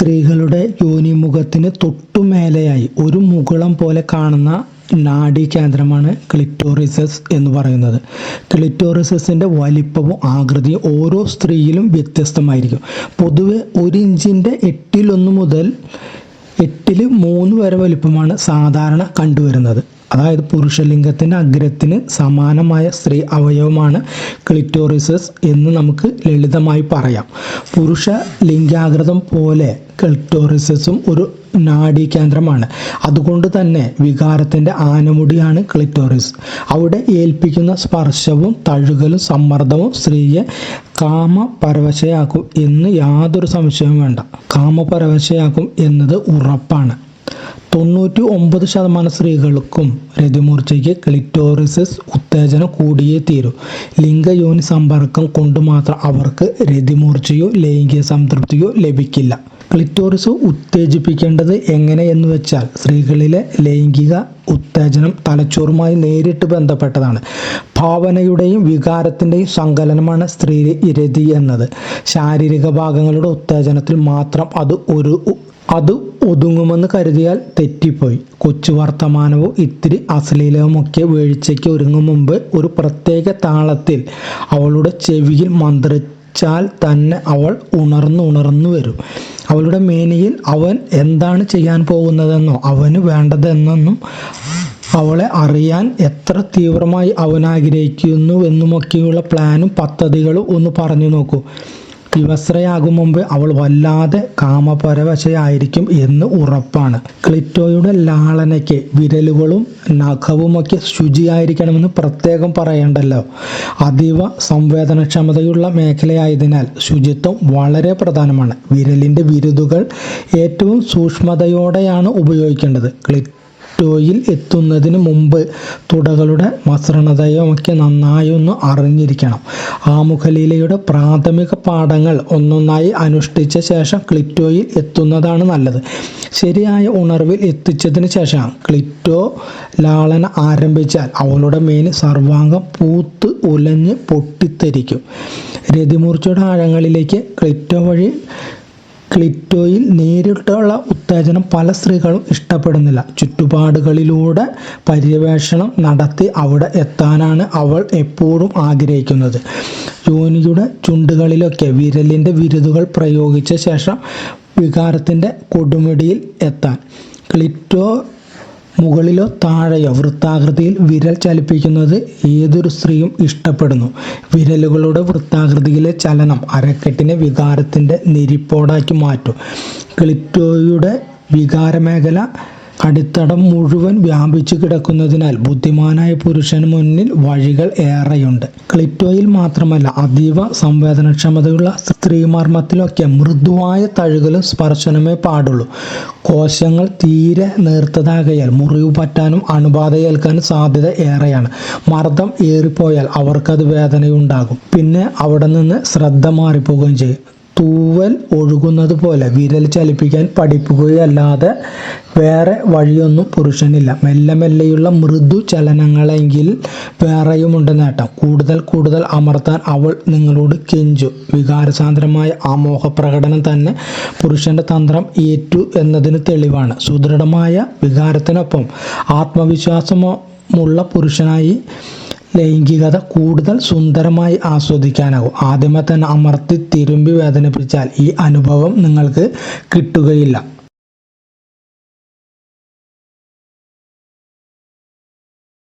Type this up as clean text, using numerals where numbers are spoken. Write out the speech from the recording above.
സ്ത്രീകളുടെ യോനിമുഖത്തിന് തൊട്ടുമേലെയായി ഒരു മുകുളം പോലെ കാണുന്ന നാഡീകേന്ദ്രമാണ് ക്ലിറ്റോറിസസ് എന്ന് പറയുന്നത്. ക്ലിറ്റോറിസസിൻ്റെ വലിപ്പവും ആകൃതിയും ഓരോ സ്ത്രീയിലും വ്യത്യസ്തമായിരിക്കും. പൊതുവെ 1 ഇഞ്ചിൻ്റെ 1/8 മുതൽ 3 വരെ വലിപ്പമാണ് സാധാരണ കണ്ടുവരുന്നത്. അതായത് പുരുഷലിംഗത്തിൻ്റെ അഗ്രത്തിന് സമാനമായ സ്ത്രീ അവയവമാണ് ക്ലിറ്റോറിസസ് എന്ന് നമുക്ക് ലളിതമായി പറയാം. പുരുഷ ലിംഗാകൃതം പോലെ ക്ലിറ്റോറിസസും ഒരു നാഡീകേന്ദ്രമാണ്. അതുകൊണ്ട് തന്നെ വികാരത്തിൻ്റെ ആനമുടിയാണ് ക്ലിറ്റോറിസ്. അവിടെ ഏൽപ്പിക്കുന്ന സ്പർശവും തഴുകലും സമ്മർദ്ദവും സ്ത്രീയെ കാമപരവശയാക്കും എന്ന് യാതൊരു സംശയവും വേണ്ട. കാമപരവശയാക്കും എന്നത് ഉറപ്പാണ്. 99% സ്ത്രീകൾക്കും രതിമൂർച്ചയ്ക്ക് ക്ലിറ്റോറിസസ് ഉത്തേജനം കൂടിയേ തീരൂ. ലിംഗയോനി സമ്പർക്കം കൊണ്ട് മാത്രം അവർക്ക് രതിമൂർച്ചയോ ലൈംഗിക സംതൃപ്തിയോ ലഭിക്കില്ല. ക്ലിറ്റോറിസ് ഉത്തേജിപ്പിക്കേണ്ടത് എങ്ങനെയെന്ന് വെച്ചാൽ സ്ത്രീകളിലെ ലൈംഗിക ഉത്തേജനം തലച്ചോറുമായി നേരിട്ട് ബന്ധപ്പെട്ടതാണ്. ഭാവനയുടെയും വികാരത്തിൻ്റെയും സങ്കലനമാണ് സ്ത്രീ രതി എന്നത്. ശാരീരിക ഭാഗങ്ങളുടെ ഉത്തേജനത്തിൽ മാത്രം അത് ഒതുങ്ങുമെന്ന് കരുതിയാൽ തെറ്റിപ്പോയി. കൊച്ചു വർത്തമാനവും ഇത്തിരി അശ്ലീലവുമൊക്കെ വീഴ്ചയ്ക്ക് ഒരുങ്ങും മുമ്പ് ഒരു പ്രത്യേക താളത്തിൽ അവളുടെ ചെവിയിൽ മന്ത്രിച്ചാൽ തന്നെ അവൾ ഉണർന്നു വരും. അവളുടെ മേനിയിൽ അവൻ എന്താണ് ചെയ്യാൻ പോകുന്നതെന്നോ അവന് വേണ്ടതെന്നും അവളെ അറിയാൻ എത്ര തീവ്രമായി അവൻ ആഗ്രഹിക്കുന്നുവെന്നുമൊക്കെയുള്ള പ്ലാനും പദ്ധതികളും ഒന്ന് പറഞ്ഞു നോക്കൂ. വിവസ്ത്രയാകും മുമ്പ് അവൾ വല്ലാതെ കാമപരവശയായിരിക്കും എന്ന് ഉറപ്പാണ്. ക്ലിറ്റോയുടെ ലാളനയ്ക്ക് വിരലുകളും നഖവുമൊക്കെ ശുചിയായിരിക്കണമെന്ന് പ്രത്യേകം പറയണ്ടല്ലോ. അതീവ സംവേദനക്ഷമതയുള്ള മേഖലയായതിനാൽ ശുചിത്വം വളരെ പ്രധാനമാണ്. വിരലിൻ്റെ വിരുതുകൾ ഏറ്റവും സൂക്ഷ്മതയോടെയാണ് ഉപയോഗിക്കേണ്ടത്. ക്ലിറ്റോയിൽ എത്തുന്നതിന് മുമ്പ് തുടകളുടെ മസൃണതയുമൊക്കെ നന്നായൊന്ന് അറിഞ്ഞിരിക്കണം. ആമുഖലീലയുടെ പ്രാഥമിക പാഠങ്ങൾ ഒന്നൊന്നായി അനുഷ്ഠിച്ച ശേഷം ക്ലിറ്റോയിൽ എത്തുന്നതാണ് നല്ലത്. ശരിയായ ഉണർവിൽ എത്തിച്ചതിന് ശേഷം ക്ലിറ്റോ ലാളന ആരംഭിച്ചാൽ അവളുടെ മേനി സർവാംഗം പൂത്ത് ഉലഞ്ഞ് പൊട്ടിത്തെറിക്കും. രതിമൂർച്ചയുടെ ആഴങ്ങളിലേക്ക് ക്ലിറ്റോയിൽ നേരിട്ടുള്ള ഉത്തേജനം പല സ്ത്രീകളും ഇഷ്ടപ്പെടുന്നില്ല. ചുറ്റുപാടുകളിലൂടെ പര്യവേഷണം നടത്തി അവിടെ എത്താനാണ് അവൾ എപ്പോഴും ആഗ്രഹിക്കുന്നത്. യോനിയുടെ ചുണ്ടുകളിലൊക്കെ വിരലിൻ്റെ വിരുതുകൾ പ്രയോഗിച്ച ശേഷം വികാരത്തിൻ്റെ കൊടുമുടിയിൽ എത്താൻ. ക്ലിറ്റോ മുകളിലോ താഴെയോ വൃത്താകൃതിയിൽ വിരൽ ചലിപ്പിക്കുന്നത് ഏതൊരു സ്ത്രീയും ഇഷ്ടപ്പെടുന്നു. വിരലുകളുടെ വൃത്താകൃതിയിലെ ചലനം അരക്കെട്ടിനെ വികാരത്തിൻ്റെ നെരിപ്പോടാക്കി മാറ്റും. ക്ലിറ്റോയുടെ വികാരമേഖല അടിത്തടം മുഴുവൻ വ്യാപിച്ചു കിടക്കുന്നതിനാൽ ബുദ്ധിമാനായ പുരുഷന് മുന്നിൽ വഴികൾ ഏറെയുണ്ട്. ക്ലിറ്റോയിൽ മാത്രമല്ല അതീവ സംവേദനക്ഷമതയുള്ള സ്ത്രീമർമ്മത്തിലൊക്കെ മൃദുവായ തഴുകലും സ്പർശനമേ പാടുള്ളൂ. കോശങ്ങൾ തീരെ നേർത്തതാകയാൽ മുറിവ് പറ്റാനും അണുബാധയേൽക്കാനും സാധ്യത ഏറെയാണ്. മർദ്ദം ഏറിപ്പോയാൽ അവർക്കത് വേദനയുണ്ടാകും. പിന്നെ അവിടെ നിന്ന് ശ്രദ്ധ മാറിപ്പോവുകയും ചെയ്യും. തൂവൽ ഒഴുകുന്നത് പോലെ വിരൽ ചലിപ്പിക്കാൻ പഠിപ്പിക്കുകയല്ലാതെ വേറെ വഴിയൊന്നും പുരുഷനില്ല. മെല്ലെയുള്ള മൃദു ചലനങ്ങളെങ്കിൽ വേറെയുമുണ്ട് നേട്ടം. കൂടുതൽ അമർത്താൻ അവൾ നിങ്ങളോട് കെഞ്ചും. വികാരസാന്ദ്രമായ ആ മോഹപ്രകടനം തന്നെ പുരുഷൻ്റെ തന്ത്രം ഏറ്റു എന്നതിന് തെളിവാണ്. സുദൃഢമായ വികാരത്തിനൊപ്പം ആത്മവിശ്വാസമുള്ള പുരുഷനായി ലൈംഗികത കൂടുതൽ സുന്ദരമായി ആസ്വദിക്കാനാകും. ആദ്യമേ തന്നെ അമർത്തി തിരുമ്പി വേദനിപ്പിച്ചാൽ ഈ അനുഭവം നിങ്ങൾക്ക് കിട്ടുകയില്ല.